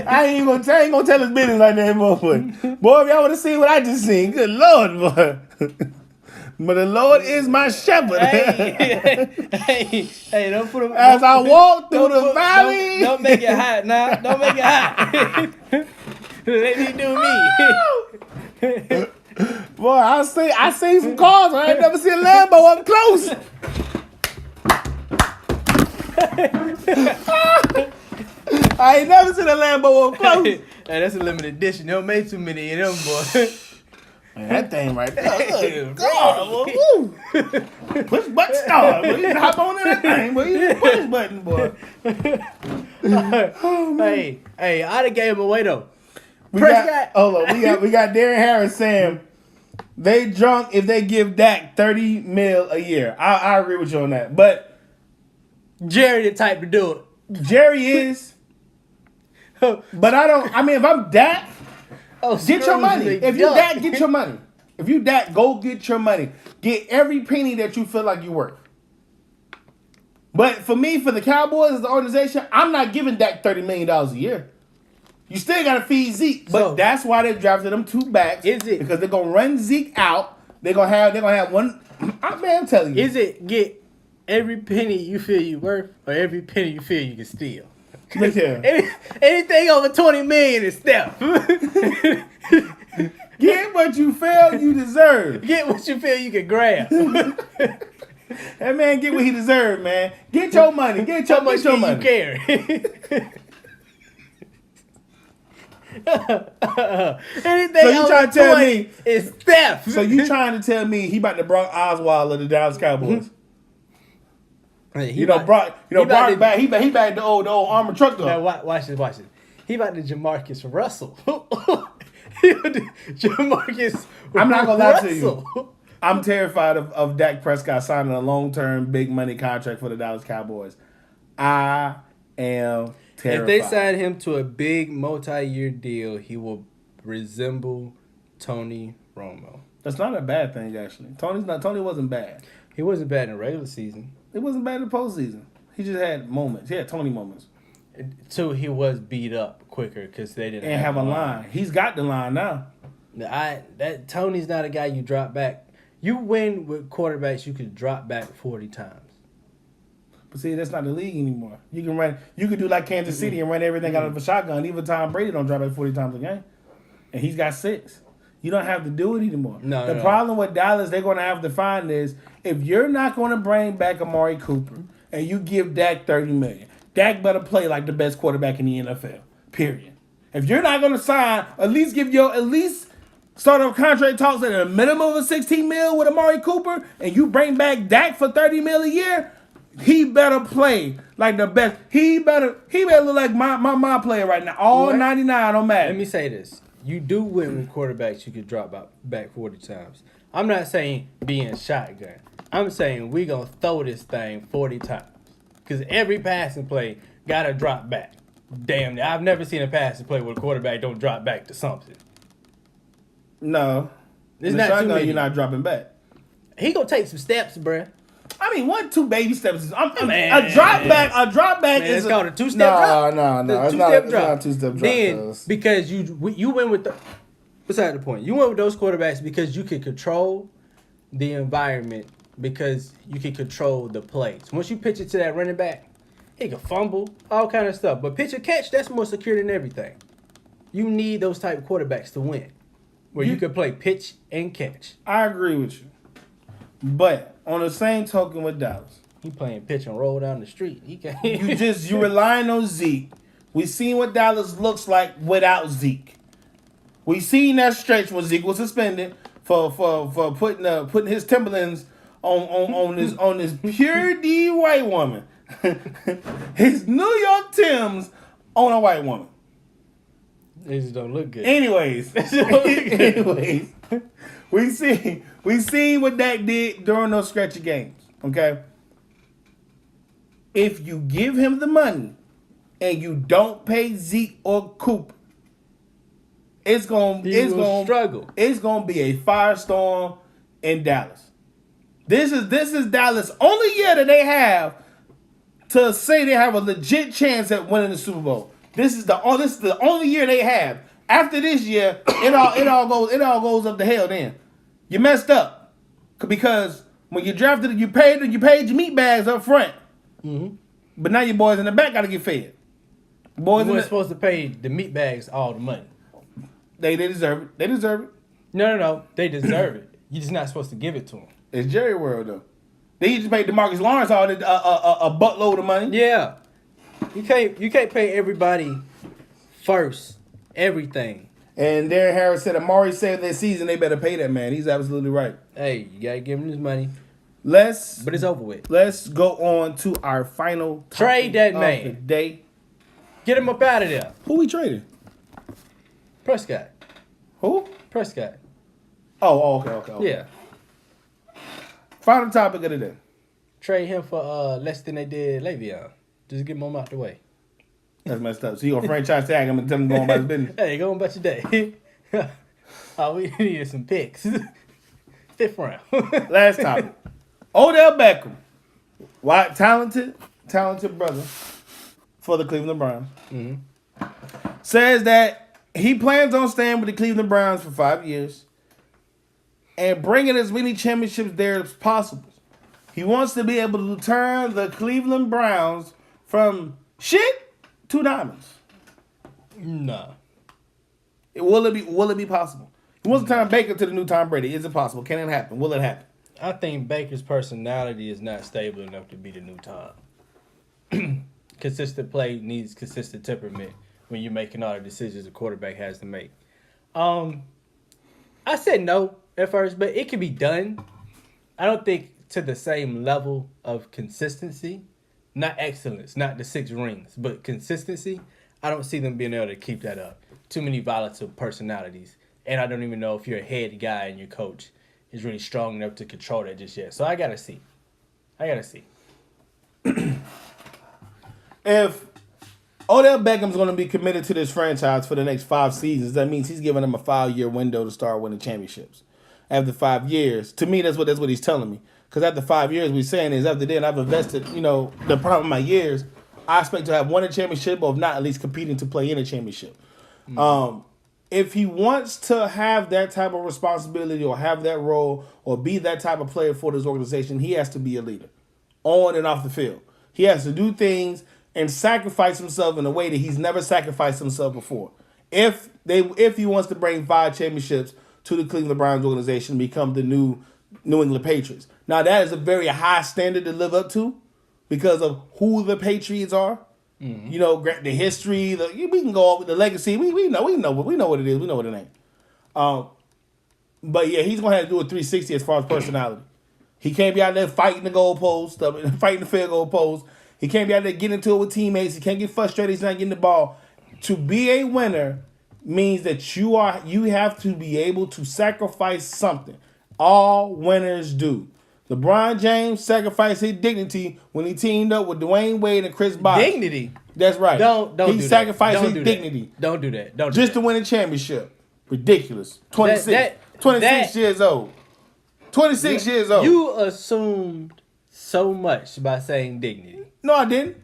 I ain't gonna tell his business like that, boy. Boy, if y'all would have seen what I just seen, good Lord, boy. But the Lord is my shepherd. Hey, don't put him. As I walk through the valley. Don't make it hot now. Don't make it hot. Let me do me. Boy, I seen some cars. I ain't never seen a Lambo up close. I ain't never seen a Lambo up close. Hey, that's a limited edition. They don't make too many of them, boy. Man, that thing right there. God, boy, push button start. Boy, you can hop on that thing, boy. You push button, boy. Oh, man. Hey, I'd have gave him away though. Prescott. Hold on, we got Darren Harris saying they drunk if they give Dak 30 mil a year. I agree with you on that, but Jerry the type to do it. Jerry is, but I don't. I mean, if I'm Dak. Get your money. If you Dak, get your money. If you Dak, go get your money. Get every penny that you feel like you're worth. But for me, for the Cowboys as the organization, I'm not giving Dak $30 million a year. You still got to feed Zeke. But that's why they drafted them two backs. Is it? Because they're going to run Zeke out. They're gonna have one. I'm telling you. Is it get every penny you feel you worth or every penny you feel you can steal? Look here. Anything over 20 million is Steph. Get what you feel you deserve. Get what you feel you can grab. That man get what he deserved, man. Get your money. Get your money. You carry. Anything so you trying to tell me is Steph. So you trying to tell me he about to Brock Osweiler of the Dallas Cowboys? Brock back the old armored truck though. Now watch this. He about to Jamarcus Russell. Jamarcus. I'm not gonna lie to you. I'm terrified of Dak Prescott signing a long-term, big money contract for the Dallas Cowboys. I am terrified. If they sign him to a big multi-year deal, he will resemble Tony Romo. That's not a bad thing, actually. Tony wasn't bad. He wasn't bad in the regular season. It wasn't bad in the postseason. He just had moments. He had Tony moments. So he was beat up quicker because they didn't have a line. He's got the line now. Tony's not a guy you drop back. You win with quarterbacks you could drop back 40 times. But see, that's not the league anymore. You can do like Kansas City and run everything out of a shotgun. Even Tom Brady don't drop back 40 times a game. And he's got 6. You don't have to do it anymore. The problem with Dallas, they're going to have to find is if you're not going to bring back Amari Cooper and you give Dak $30 million, Dak better play like the best quarterback in the NFL. Period. If you're not going to sign, at least start off contract talks at a minimum of $16 million with Amari Cooper, and you bring back Dak for $30 million a year, he better play like the best. He better look like my player right now. All 99 on Madden. Let me say this. You do win with quarterbacks you could drop back 40 times. I'm not saying being shotgun. I'm saying we going to throw this thing 40 times. Because every passing play got to drop back. Damn, I've never seen a passing play where a quarterback don't drop back to something. No. It's not too many. You're not dropping back. He going to take some steps, bruh. I mean, 1-2 baby steps. A drop back is called a 2-step drop. No. It's not a 2-step drop. Then, because you went with beside the point, you went with those quarterbacks because you could control the environment, because you can control the plays. Once you pitch it to that running back, he can fumble, all kind of stuff. But pitch or catch, that's more secure than everything. You need those type of quarterbacks to win, where you can play pitch and catch. I agree with you. But on the same token with Dallas, he playing pitch and roll down the street. He can't. you relying on Zeke. We seen what Dallas looks like without Zeke. We seen that stretch when Zeke was suspended for putting his Timberlands on this pure D white woman. His New York Timbs on a white woman. They just don't look good. Anyways, we seen what Dak did during those stretchy games. Okay, if you give him the money and you don't pay Zeke or Cooper, it's gonna struggle. It's gonna be a firestorm in Dallas. This is Dallas' only year that they have to say they have a legit chance at winning the Super Bowl. This is the only year they have. After this year, it all goes up to hell. Then you messed up because when you drafted, you paid your meat bags up front. Mm-hmm. But now your boys in the back got to get fed. Boys you weren't supposed to pay the meat bags all the money. They deserve it. They deserve it. No. They deserve it. You're just not supposed to give it to them. It's Jerry World though. They just paid DeMarcus Lawrence all a buttload of money. Yeah. You can't pay everybody first. Everything. And Darren Harris said Amari saved their season, they better pay that man. He's absolutely right. Hey, you gotta give him his money. But it's over with. Let's go on to our final trade that man. Of the day. Get him up out of there. Who we trading? Prescott. Who? Prescott. Oh, okay. Yeah. Final topic of the day. Trade him for less than they did Le'Veon. Just get him out the way. That's messed up. So you gonna franchise tag him and tell him to go on about his business? Hey, go on about your day. Oh, we needed some picks. 5th round. Last topic. Odell Beckham. Talented brother for the Cleveland Browns. Mm-hmm. Says that he plans on staying with the Cleveland Browns for 5 years and bringing as many championships there as possible. He wants to be able to turn the Cleveland Browns from shit to diamonds. Nah. Will it be possible? He wants to turn Baker to the new Tom Brady. Is it possible? Can it happen? Will it happen? I think Baker's personality is not stable enough to be the new Tom. Consistent play needs consistent temperament when you're making all the decisions a quarterback has to make. I said no at first, but it can be done. I don't think to the same level of consistency. Not excellence, not the 6 rings, but consistency. I don't see them being able to keep that up. Too many volatile personalities. And I don't even know if your head guy and your coach is really strong enough to control that just yet. So I got to see. If Odell Beckham's going to be committed to this franchise for the next 5 seasons, that means he's giving them a 5-year window to start winning championships. After 5 years, to me, that's what he's telling me. Because after 5 years, we're saying is after then I've invested, the problem of my years, I expect to have won a championship or if not, at least competing to play in a championship. if he wants to have that type of responsibility or have that role or be that type of player for this organization, he has to be a leader on and off the field. He has to do things and sacrifice himself in a way that he's never sacrificed himself before. If he wants to bring 5 championships to the Cleveland Browns organization and become the new New England Patriots. Now, that is a very high standard to live up to because of who the Patriots are. Mm-hmm. You know, the history, we can go over the legacy. We know what it is. We know what it ain't. But yeah, he's gonna have to do a 360 as far as personality. He can't be out there fighting the goalpost, fighting the field goal post. He can't be out there getting into it with teammates. He can't get frustrated. He's not getting the ball. To be a winner means that you have to be able to sacrifice something. All winners do. LeBron James sacrificed his dignity when he teamed up with Dwayne Wade and Chris Bosh. Dignity? That's right. Don't he sacrificed his dignity. Don't do that. Just to win a championship. Ridiculous. 26 years old. 26 years old. You assumed so much by saying dignity. No, I didn't.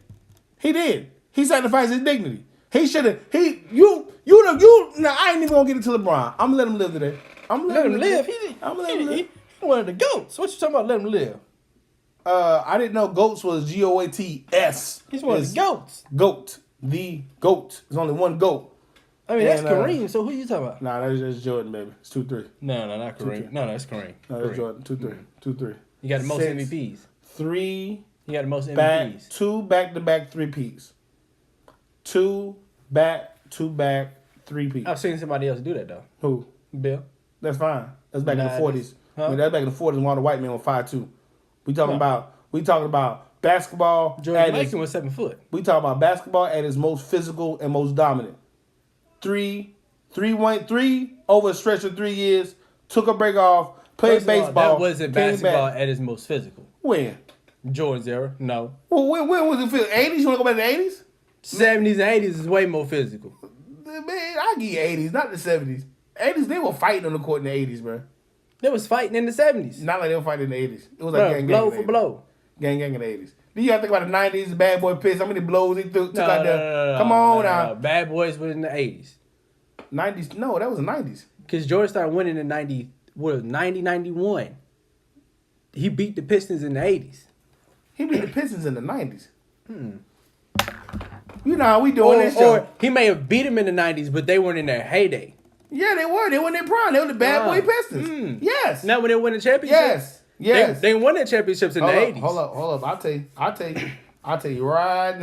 He did. He sacrificed his dignity. He should have. Now, I ain't even gonna get into LeBron. I'm gonna let him live today. I'm gonna let him live. He one of the GOATs. What you talking about? Let him live. I didn't know GOATs was GOATS. He's one of the GOATs. GOAT. The GOAT. There's only one GOAT. I mean, that's Kareem. So who you talking about? Nah, that's Jordan, baby. It's 2-3. No, not Kareem. No, that's Kareem. No, that's Jordan. 2-3. You got the most MVPs. 3. You got the most MVPs. 2 back-to-back 3-peats. 2 back-to-back 3-peats. I've seen somebody else do that, though. Who? Bill. That's fine. That's back in the 40s. Huh? I mean, that's back in the 40s when all the white men were 5'2". We talking about basketball. Jordan Mason was 7 foot. We talking about basketball at its most physical and most dominant. 3 over a stretch of 3 years. Took a break off. Played baseball. That wasn't basketball at its most physical. When? Jordan's era. No. Well, when was it physical? 80s? You want to go back to the 80s? 70s and 80s is way more physical. Man, I give you 80s, not the 70s. 80s, they were fighting on the court in the 80s, bro. They was fighting in the 70s. Not like they were fighting in the 80s. It was like gang blow for blow. Gang in the 80s. Then you have to think about the 90s, the Bad Boy Piss. How many blows he took out there? Come on now. Bad Boys was in the 80s. 90s? No, that was the 90s. Because Jordan started winning in 91. He beat the Pistons in the 80s. He beat the Pistons in the 90s. You know how we doing this show. Or he may have beat them in the 90s, but they weren't in their heyday. Yeah, they were. They were in their prime. They were the Bad Boy Pistons. Yes. Not when they won the championship. Yes. They won the championships in the 80s. Hold up. I'll tell you right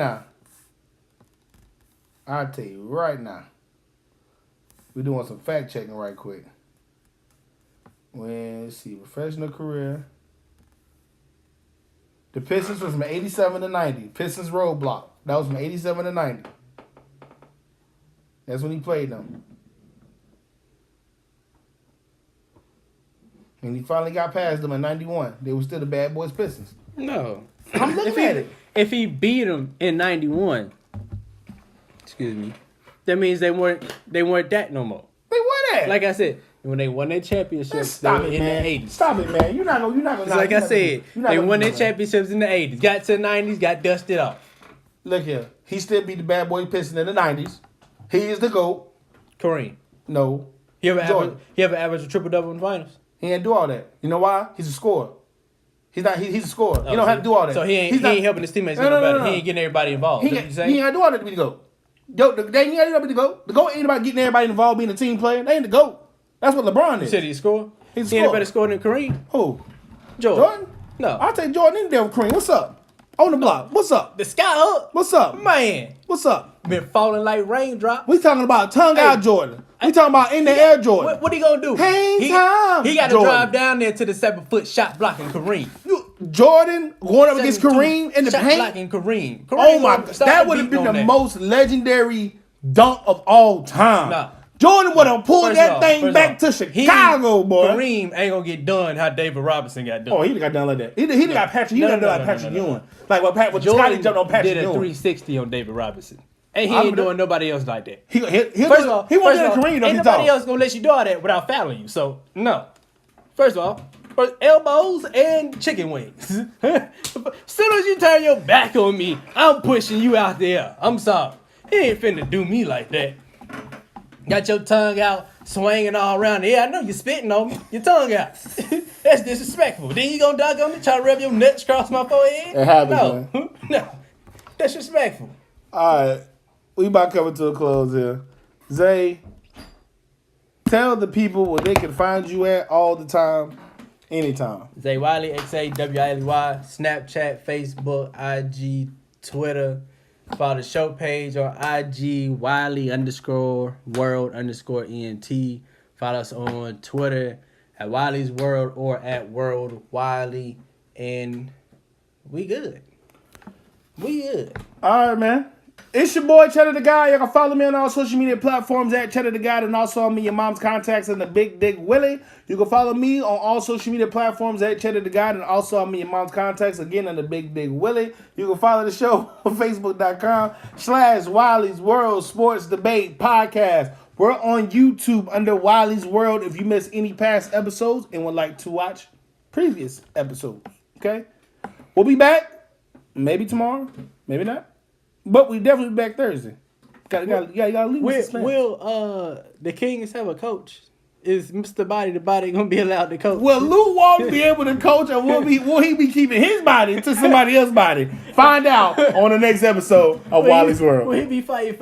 now. We're doing some fact checking right quick. Let's see, professional career. The Pistons was from 87 to 90. Pistons Roadblock. That was from 87 to 90. That's when he played them. And he finally got past them in 91. They were still the Bad Boys Pistons. No. I'm looking at it. If he beat them in 91, excuse me, that means they weren't that no more. They were that. Like I said, when they won their championships, they were in the 80s. Stop it, man. You're not gonna. Like I said, they won their championships in the 80s. Got to the 90s, got dusted off. Look here. He still beat the Bad Boy Pistons in the 90s. He is the GOAT. Kareem. No. He ever averaged a triple-double in the finals? He ain't do all that. You know why? He's a scorer. He's a scorer. He don't have to do all that. So he ain't helping his teammates get better. He ain't getting everybody involved. He ain't got to do all that to be the GOAT. They ain't got to be the GOAT. The GOAT ain't about getting everybody involved, being a team player. They ain't the GOAT. That's what LeBron is. You said he's a scorer? He's a scorer. He ain't a better scorer than Kareem? Who? Jordan? No. I'll take Jordan any day with Kareem. What's up? On the block. What's up? The sky up. What's up? Man. What's up? Been falling like raindrops. We talking about tongue out Jordan. We talking about in the air Jordan. What he gonna do? Hang time. He got to drive down there to the 7-foot shot blocking Kareem. Jordan going up against Kareem in the shot paint. Blocking Kareem. Oh my God. That would have been the most legendary dunk of all time. Nah. Jordan would have pulled that thing back to Chicago, boy. Kareem ain't gonna get done how David Robinson got done. Oh, he got done like that. He got Patrick. He got done like Patrick Ewing. Like what Scotty jumped on Patrick Ewing. Did a 360 on David Robinson. And he ain't doing nobody else like that. First of all, he won't do Kareem. Ain't nobody else gonna let you do all that without fouling you. So no. First of all, elbows and chicken wings. As soon as you turn your back on me, I'm pushing you out there. I'm sorry. He ain't finna do me like that. Got your tongue out, swinging all around. Yeah, I know you're spitting on me. Your tongue out. That's disrespectful. Then you gonna dog on me, try to rub your nuts across my forehead? It happens, No. man. No. Disrespectful. All right. We about coming to a close here. Zay, tell the people where they can find you at all the time, anytime. Zay Wiley, XAWILEY, Snapchat, Facebook, IG, Twitter. Follow the show page on IG, Wiley_world_ENT. Follow us on Twitter at Wiley's World or at World Wiley. And we good. We good. All right, man. It's your boy, Chedda the Guy. You can follow me on all social media platforms at Chedda the Guy, and also on me, your mom's contacts and the Big Dick Willie. You can follow me on all social media platforms at Chedda the Guy, and also on me, your mom's contacts, again, on the Big Dick Willie. You can follow the show on Facebook.com/Wiley's World Sports Debate Podcast. We're on YouTube under Wiley's World if you missed any past episodes and would like to watch previous episodes. Okay? We'll be back. Maybe tomorrow. Maybe not. But we definitely be back Thursday. Gotta leave with suspense. Will the Kings have a coach? Is Mr. Body the Body gonna be allowed to coach? Will Lou Wall be able to coach, or will he be keeping his body to somebody else's body? Find out on the next episode of Wiley's World. Will he be fighting for